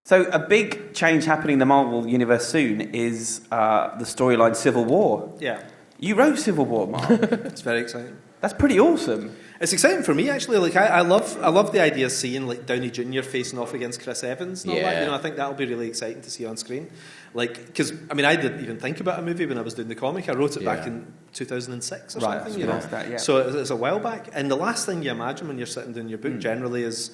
So a big change happening in the Marvel Universe soon is the storyline Civil War. Yeah. You wrote Civil War, Mark. It's very exciting. That's pretty awesome. It's exciting for me, actually. Like, I love the idea of seeing, like, Downey Jr. facing off against Chris Evans and all that. You know, I think that'll be really exciting to see on screen. Like, because, I mean, I didn't even think about a movie when I was doing the comic. I wrote it back in 2006 or something, you know. So it's a while back. And the last thing you imagine when you're sitting doing your book generally is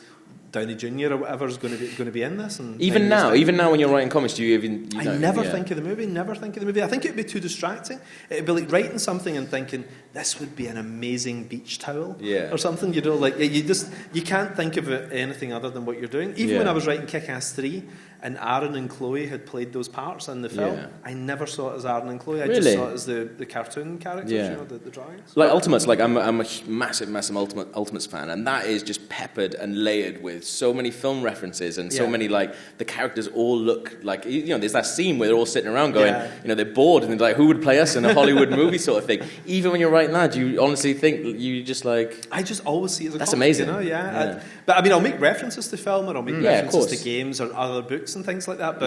Downey Jr. or whatever is going to be in this. And even now when you're writing comics, do you even... I never think of the movie, I think it would be too distracting. It would be like writing something and thinking, this would be an amazing beach towel or something, you know, like you can't think of it anything other than what you're doing. Even when I was writing Kick-Ass 3 and Aaron and Chloe had played those parts in the film, I never saw it as Aaron and Chloe. I just saw it as the cartoon characters, you know, the drawings. Like Ultimates, like I'm a massive Ultimates fan, and that is just peppered and layered with so many film references and so many, like, the characters all look like, you know, there's that scene where they're all sitting around going, you know, they're bored and they're like, who would play us in a Hollywood movie sort of thing. Even when you're writing that, do you honestly think you just like... I just always see it as a that's comic, amazing. You know, but I mean, I'll make references to film or I'll make references to games or other books and things like that,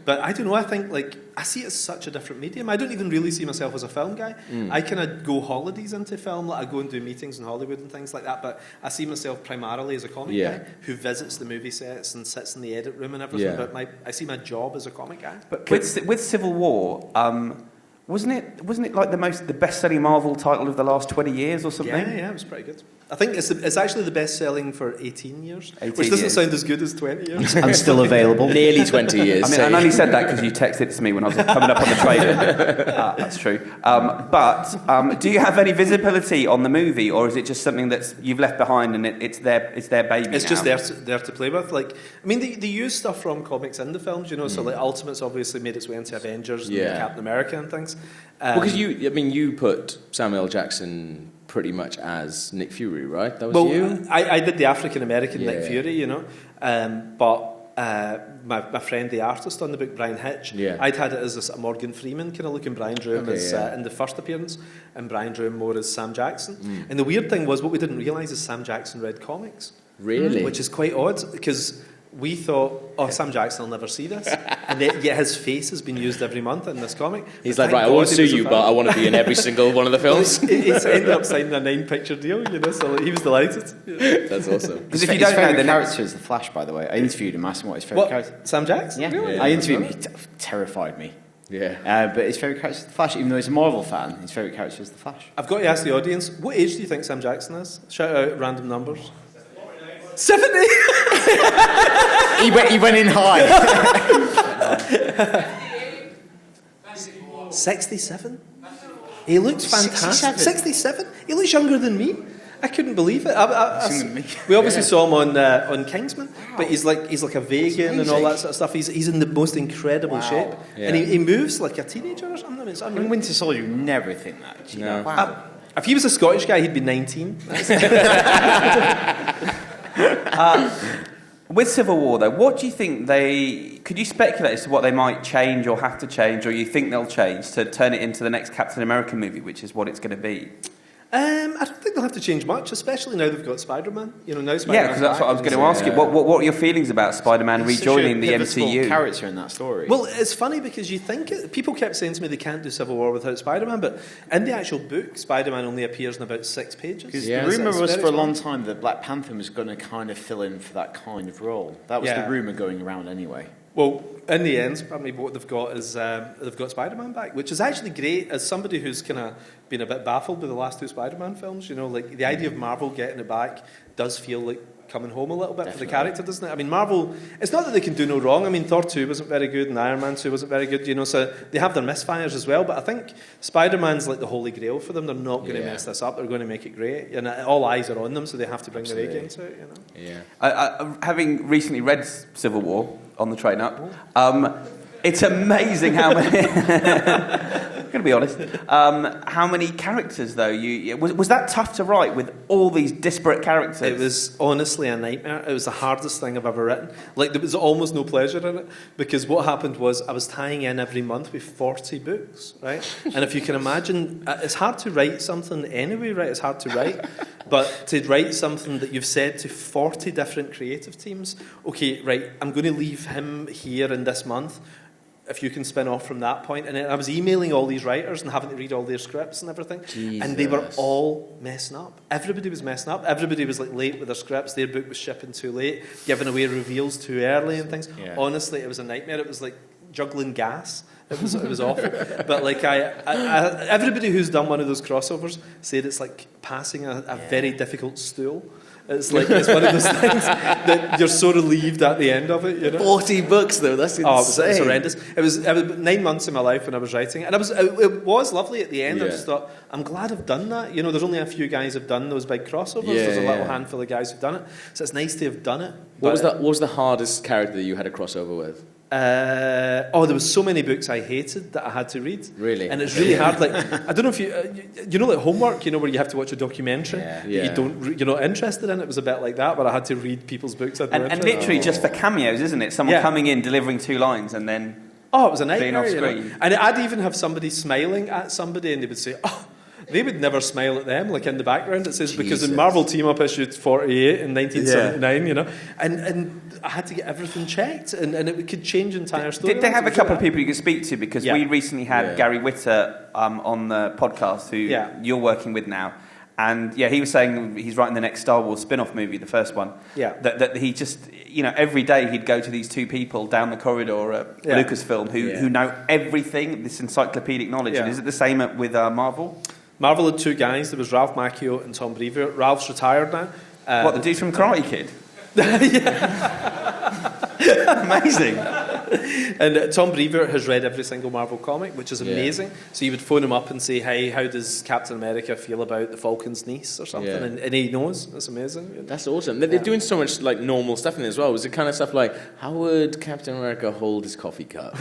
but I don't know, I think, like, I see it as such a different medium. I don't even really see myself as a film guy. I kind of go holidays into film, like I go and do meetings in Hollywood and things like that, but I see myself primarily as a comic guy who visits the movie sets and sits in the edit room and everything, but I see my job as a comic guy. But with Civil War, wasn't it like the best-selling Marvel title of the last 20 years or something? Yeah, it was pretty good. I think it's actually the best-selling for 18 years, which doesn't sound as good as 20 years. I'm still available. Nearly 20 years. I mean, I only said that because you texted it to me when I was coming up on the trailer. That's true. But do you have any visibility on the movie, or is it just something that you've left behind and it's their baby? It's now? just there to play with. Like, I mean, they use stuff from comics in the films, you know. So like Ultimates obviously made its way into Avengers and Captain America and things. Because you put Samuel L. Jackson pretty much as Nick Fury, right? That was you? I did the African-American Nick Fury, you know. But my friend, the artist on the book, Brian Hitch, I'd had it as a Morgan Freeman kind of looking. Brian drew him in the first appearance, and Brian drew him more as Sam Jackson. And the weird thing was, what we didn't realise is Sam Jackson read comics. Really? Which is quite odd, because we thought, Sam Jackson will never see this. And yet his face has been used every month in this comic. He's like, right, I won't sue you, but I want to be in every single one of the films. He's ended up signing a 9-picture deal, you know, so he was delighted. Yeah. That's awesome. Because if you don't know, the character is the Flash, by the way. I interviewed him, asked him what his favourite character. Sam Jackson? Yeah. Really? I interviewed him, he terrified me. Yeah. But his favourite character is the Flash, even though he's a Marvel fan, his favourite character is the Flash. I've got to ask the audience, what age do you think Sam Jackson is? Shout out random numbers. 70! he went in high. 67? He looks fantastic. 67? He looks younger than me. I couldn't believe it. We obviously saw him on Kingsman, but he's like a vegan and all that sort of stuff. He's in the most incredible shape, and he moves like a teenager or something. It's unreal. In Winter Soldier, you never think that. No. Wow. If he was a Scottish guy, he'd be 19. With Civil War, though, what do you think could you speculate as to what they might change or have to change, or you think they'll change to turn it into the next Captain America movie, which is what it's going to be? I don't think they'll have to change much, especially now they've got Spider-Man. You know, now Spider-Man. Yeah, because that's what I was going to ask you. What are your feelings about Spider-Man rejoining the MCU? Character in that story. Well, it's funny because you think people kept saying to me they can't do Civil War without Spider-Man, but in the actual book, Spider-Man only appears in about 6 pages. Because the rumour was for a long time that Black Panther was going to kind of fill in for that kind of role. That was the rumour going around anyway. Well, in the end, probably what they've got is they've got Spider-Man back, which is actually great. As somebody who's kind of been a bit baffled with the last 2 Spider-Man films, you know, like the idea of Marvel getting it back does feel like coming home a little bit for the character, doesn't it? I mean, Marvel, it's not that they can do no wrong. I mean, Thor 2 wasn't very good and Iron Man 2 wasn't very good, you know, so they have their misfires as well, but I think Spider-Man's like the holy grail for them. They're not going to mess this up. They're going to make it great, and all eyes are on them, so they have to bring their A game to it, you know. Yeah. Having recently read Civil War on the train up, it's amazing how many going to be honest. How many characters, though? Was that tough to write with all these disparate characters? It was honestly a nightmare. It was the hardest thing I've ever written. Like, there was almost no pleasure in it, because what happened was I was tying in every month with 40 books, right? And if you can imagine, it's hard to write something anyway, right? It's hard to write. But to write something that you've said to 40 different creative teams, okay, right, I'm going to leave him here in this month, if you can spin off from that point. And then I was emailing all these writers and having to read all their scripts and everything. Jesus. And they were all messing up. Everybody was messing up. Everybody was like late with their scripts. Their book was shipping too late, giving away reveals too early and things. Yeah. Honestly, it was a nightmare. It was like juggling gas. It was awful. But like everybody who's done one of those crossovers said it's like passing a very difficult stool. It's like it's one of those things that you're so relieved at the end of it. You know? 40 books though, that's insane. Oh, it was horrendous. It was 9 months of my life when I was writing it, and it was lovely at the end. I just thought, I'm glad I've done that. You know, there's only a few guys who've done those big crossovers. There's a little handful of guys who've done it, so it's nice to have done it. What was the hardest character that you had a crossover with? There was so many books I hated that I had to read. Really? And it's really hard. Like, I don't know if you know, like homework, you know, where you have to watch a documentary that you're not interested in. It was a bit like that, but I had to read people's books. And literally just for cameos, isn't it? Someone coming in, delivering 2 lines, and then it was a nightmare. Being off screen. You know? And I'd even have somebody smiling at somebody, and they would say, "Oh." They would never smile at them, like in the background. It says, because in Marvel Team Up issue 48 in 1979, you know, and I had to get everything checked, and it could change entire stories. Did they have a couple of people you could speak to? Because we recently had Gary Whitta on the podcast, who you're working with now. And he was saying he's writing the next Star Wars spin-off movie, the first one. Yeah. That he just, you know, every day he'd go to these 2 people down the corridor at Lucasfilm who know everything, this encyclopedic knowledge. And is it the same with Marvel? Marvel had 2 guys. There was Ralph Macchio and Tom Brevoort. Ralph's retired now. What, the dude from Karate Kid? Amazing. And Tom Brevoort has read every single Marvel comic, which is amazing. So you would phone him up and say, "Hey, how does Captain America feel about the Falcon's niece or something?" And he knows. That's amazing. That's awesome. They're doing so much like normal stuff in it as well. Was it kind of stuff like, how would Captain America hold his coffee cup?